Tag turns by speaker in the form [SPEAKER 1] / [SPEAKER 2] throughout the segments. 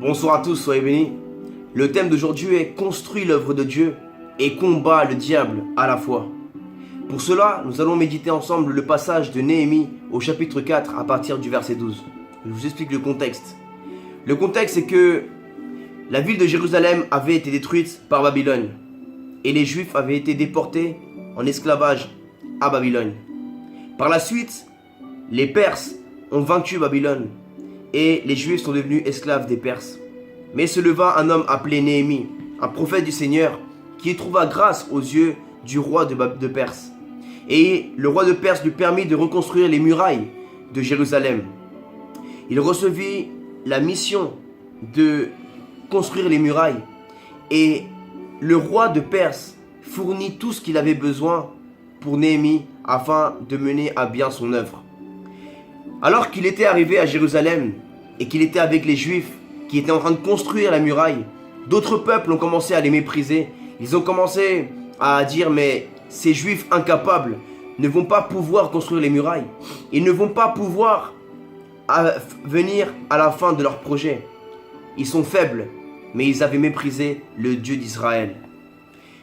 [SPEAKER 1] Bonsoir à tous, soyez bénis. Le thème d'aujourd'hui est construit l'œuvre de Dieu et combat le diable à la fois. Pour cela, nous allons méditer ensemble le passage de Néhémie au chapitre 4 à partir du verset 12. Je vous explique le contexte. Le contexte est que la ville de Jérusalem avait été détruite par Babylone et les Juifs avaient été déportés en esclavage à Babylone. Par la suite, les Perses ont vaincu Babylone et les Juifs sont devenus esclaves des Perses. Mais se leva un homme appelé Néhémie, un prophète du Seigneur, qui trouva grâce aux yeux du roi de Perse. Et le roi de Perse lui permit de reconstruire les murailles de Jérusalem. Il recevit la mission de construire les murailles et le roi de Perse fournit tout ce qu'il avait besoin pour Néhémie afin de mener à bien son œuvre. Alors qu'il était arrivé à Jérusalem et qu'il était avec les Juifs qui étaient en train de construire la muraille, d'autres peuples ont commencé à les mépriser. Ils ont commencé à dire mais ces Juifs incapables ne vont pas pouvoir construire les murailles. Ils ne vont pas pouvoir venir à la fin de leur projet. Ils sont faibles, mais ils avaient méprisé le Dieu d'Israël.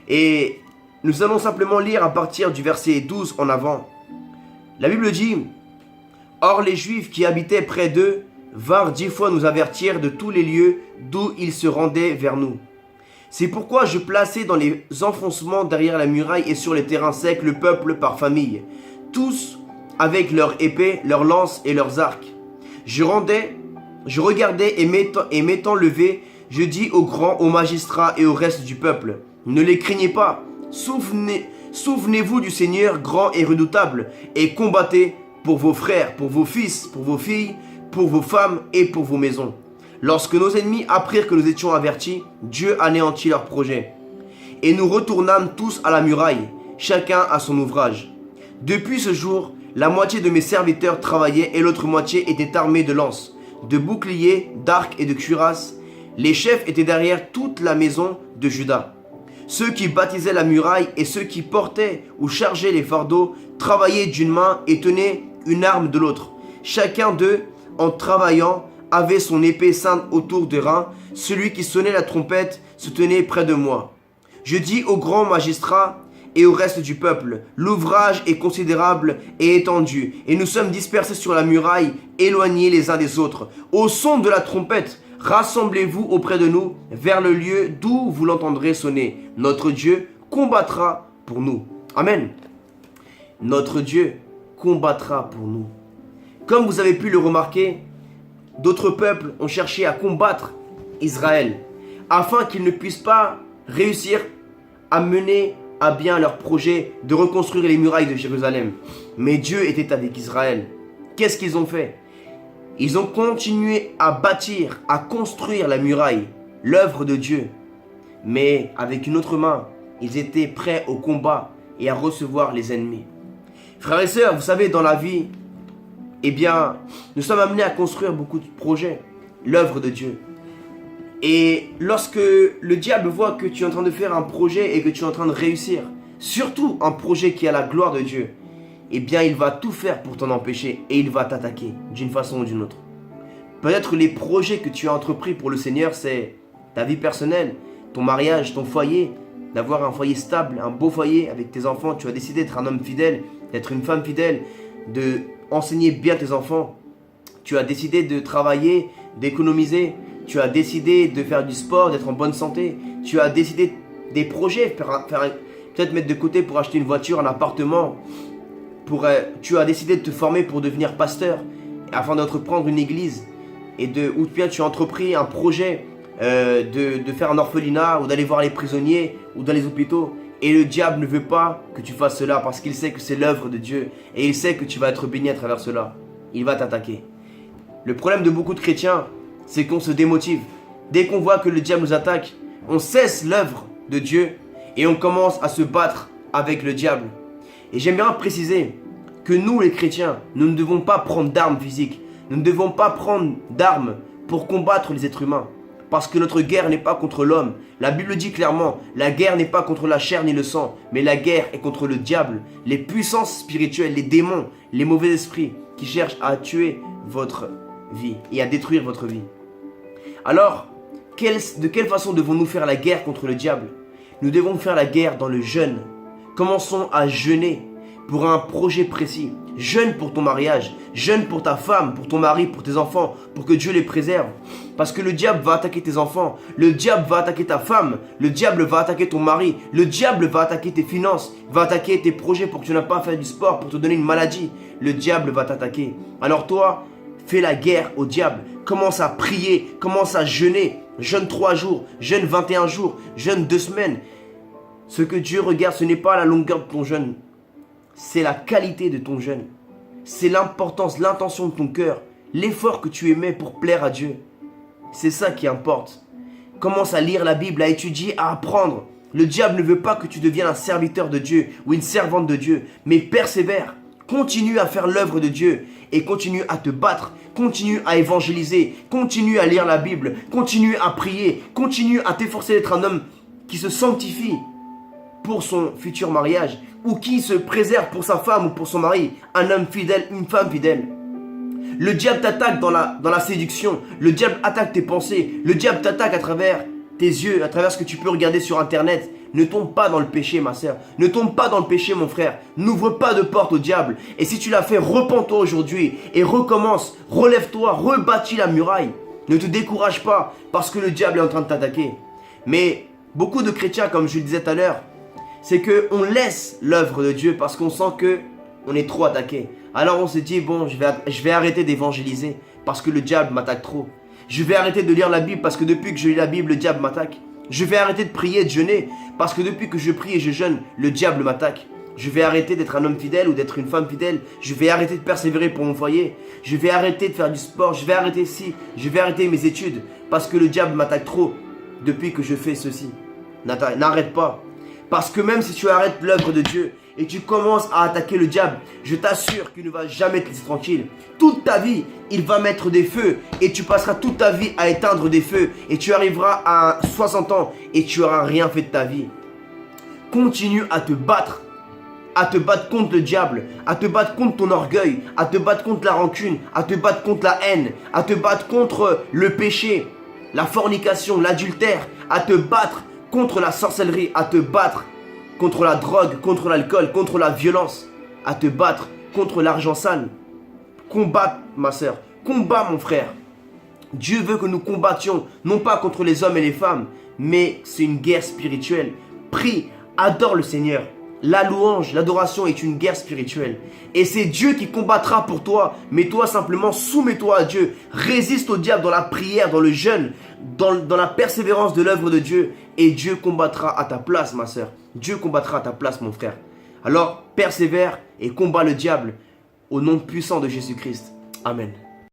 [SPEAKER 1] Et nous allons simplement lire à partir du verset 12 en avant. La Bible dit: Or les Juifs qui habitaient près d'eux vinrent 10 fois nous avertir de tous les lieux d'où ils se rendaient vers nous. C'est pourquoi je plaçai dans les enfoncements derrière la muraille et sur les terrains secs le peuple par famille, tous avec leurs épées, leurs lances et leurs arcs. Je regardais et m'étant levé, je dis aux grands, aux magistrats et au reste du peuple: ne les craignez pas, souvenez-vous du Seigneur grand et redoutable, et combattez pour vos frères, pour vos fils, pour vos filles, pour vos femmes et pour vos maisons. Lorsque nos ennemis apprirent que nous étions avertis, Dieu anéantit leurs projets. Et nous retournâmes tous à la muraille, chacun à son ouvrage. Depuis ce jour, la moitié de mes serviteurs travaillaient et l'autre moitié était armée de lances, de boucliers, d'arcs et de cuirasses. Les chefs étaient derrière toute la maison de Juda. Ceux qui bâtissaient la muraille et ceux qui portaient ou chargeaient les fardeaux travaillaient d'une main et tenaient une arme de l'autre. Chacun d'eux, en travaillant, avait son épée ceinte autour des reins. Celui qui sonnait la trompette se tenait près de moi. Je dis aux grands magistrats et au reste du peuple: l'ouvrage est considérable et étendu, et nous sommes dispersés sur la muraille, éloignés les uns des autres. Au son de la trompette, rassemblez-vous auprès de nous, vers le lieu d'où vous l'entendrez sonner. Notre Dieu combattra pour nous. Amen. Notre Dieu combattra pour nous. Comme vous avez pu le remarquer, d'autres peuples ont cherché à combattre Israël afin qu'ils ne puissent pas réussir à mener à bien leur projet de reconstruire les murailles de Jérusalem. Mais Dieu était avec Israël. Qu'est-ce qu'ils ont fait? Ils ont continué à bâtir, à construire la muraille, l'œuvre de Dieu. Mais avec une autre main, ils étaient prêts au combat et à recevoir les ennemis. Frères et sœurs, vous savez, dans la vie, nous sommes amenés à construire beaucoup de projets, l'œuvre de Dieu. Et lorsque le diable voit que tu es en train de faire un projet et que tu es en train de réussir, surtout un projet qui a la gloire de Dieu, il va tout faire pour t'en empêcher et il va t'attaquer d'une façon ou d'une autre. Peut-être les projets que tu as entrepris pour le Seigneur, c'est ta vie personnelle, ton mariage, ton foyer, d'avoir un foyer stable, un beau foyer avec tes enfants. Tu as décidé d'être un homme fidèle, d'être une femme fidèle, de enseigner bien tes enfants. Tu as décidé de travailler, d'économiser. Tu as décidé de faire du sport, d'être en bonne santé. Tu as décidé des projets, peut-être mettre de côté pour acheter une voiture, un appartement. Tu as décidé de te former pour devenir pasteur afin d'entreprendre une église. Ou bien tu as entrepris un projet de faire un orphelinat ou d'aller voir les prisonniers ou dans les hôpitaux. Et le diable ne veut pas que tu fasses cela parce qu'il sait que c'est l'œuvre de Dieu et il sait que tu vas être béni à travers cela. Il va t'attaquer. Le problème de beaucoup de chrétiens, c'est qu'on se démotive. Dès qu'on voit que le diable nous attaque, on cesse l'œuvre de Dieu et on commence à se battre avec le diable. Et j'aime bien préciser que nous les chrétiens, nous ne devons pas prendre d'armes physiques. Nous ne devons pas prendre d'armes pour combattre les êtres humains. Parce que notre guerre n'est pas contre l'homme. La Bible dit clairement, la guerre n'est pas contre la chair ni le sang, mais la guerre est contre le diable, les puissances spirituelles, les démons, les mauvais esprits qui cherchent à tuer votre vie et à détruire votre vie. Alors, de quelle façon devons-nous faire la guerre contre le diable? Nous devons faire la guerre dans le jeûne. Commençons à jeûner pour un projet précis. Jeûne pour ton mariage, jeûne pour ta femme, pour ton mari, pour tes enfants, pour que Dieu les préserve. Parce que le diable va attaquer tes enfants, le diable va attaquer ta femme, le diable va attaquer ton mari, le diable va attaquer tes finances, va attaquer tes projets pour que tu n'aies pas à faire du sport, pour te donner une maladie. Le diable va t'attaquer. Alors toi, fais la guerre au diable. Commence à prier, commence à jeûner. Jeûne 3 jours, jeûne 21 jours, jeûne 2 semaines. Ce que Dieu regarde, ce n'est pas la longueur de ton jeûne. C'est la qualité de ton jeûne. C'est l'importance, l'intention de ton cœur, l'effort que tu émets pour plaire à Dieu. C'est ça qui importe. Commence à lire la Bible, à étudier, à apprendre. Le diable ne veut pas que tu deviennes un serviteur de Dieu ou une servante de Dieu, mais persévère. Continue à faire l'œuvre de Dieu et continue à te battre, continue à évangéliser, continue à lire la Bible, continue à prier, continue à t'efforcer d'être un homme qui se sanctifie pour son futur mariage ou qui se préserve pour sa femme ou pour son mari, un homme fidèle, une femme fidèle. Le diable t'attaque dans la séduction, le diable attaque tes pensées, le diable t'attaque à travers tes yeux, à travers ce que tu peux regarder sur internet. Ne tombe pas dans le péché, ma sœur. Ne tombe pas dans le péché, mon frère. N'ouvre pas de porte au diable. Et si tu l'as fait, repens-toi aujourd'hui et recommence. Relève-toi, rebâtis la muraille. Ne te décourage pas parce que le diable est en train de t'attaquer. Mais beaucoup de chrétiens, comme je le disais tout à l'heure, c'est qu'on laisse l'œuvre de Dieu parce qu'on sent qu'on est trop attaqué. Alors on se dit, bon, je vais arrêter d'évangéliser parce que le diable m'attaque trop. Je vais arrêter de lire la Bible parce que depuis que je lis la Bible, le diable m'attaque. Je vais arrêter de prier et de jeûner parce que depuis que je prie et je jeûne, le diable m'attaque. Je vais arrêter d'être un homme fidèle ou d'être une femme fidèle. Je vais arrêter de persévérer pour mon foyer. Je vais arrêter de faire du sport. Je vais arrêter je vais arrêter mes études parce que le diable m'attaque trop depuis que je fais ceci. N'arrête pas. Parce que même si tu arrêtes l'œuvre de Dieu et tu commences à attaquer le diable, je t'assure qu'il ne va jamais te laisser tranquille. Toute ta vie, il va mettre des feux et tu passeras toute ta vie à éteindre des feux et tu arriveras à 60 ans et tu n'auras rien fait de ta vie. Continue à te battre contre le diable, à te battre contre ton orgueil, à te battre contre la rancune, à te battre contre la haine, à te battre contre le péché, la fornication, l'adultère, à te battre contre la sorcellerie, à te battre contre la drogue, contre l'alcool, contre la violence, à te battre contre l'argent sale. Combat, ma soeur, combat, mon frère. Dieu veut que nous combattions, non pas contre les hommes et les femmes, mais c'est une guerre spirituelle. Prie, adore le Seigneur. La louange, l'adoration est une guerre spirituelle. Et c'est Dieu qui combattra pour toi. Mais toi, simplement, soumets-toi à Dieu. Résiste au diable dans la prière, dans le jeûne, dans la persévérance de l'œuvre de Dieu. Et Dieu combattra à ta place, ma soeur. Dieu combattra à ta place, mon frère. Alors, persévère et combat le diable au nom puissant de Jésus-Christ. Amen.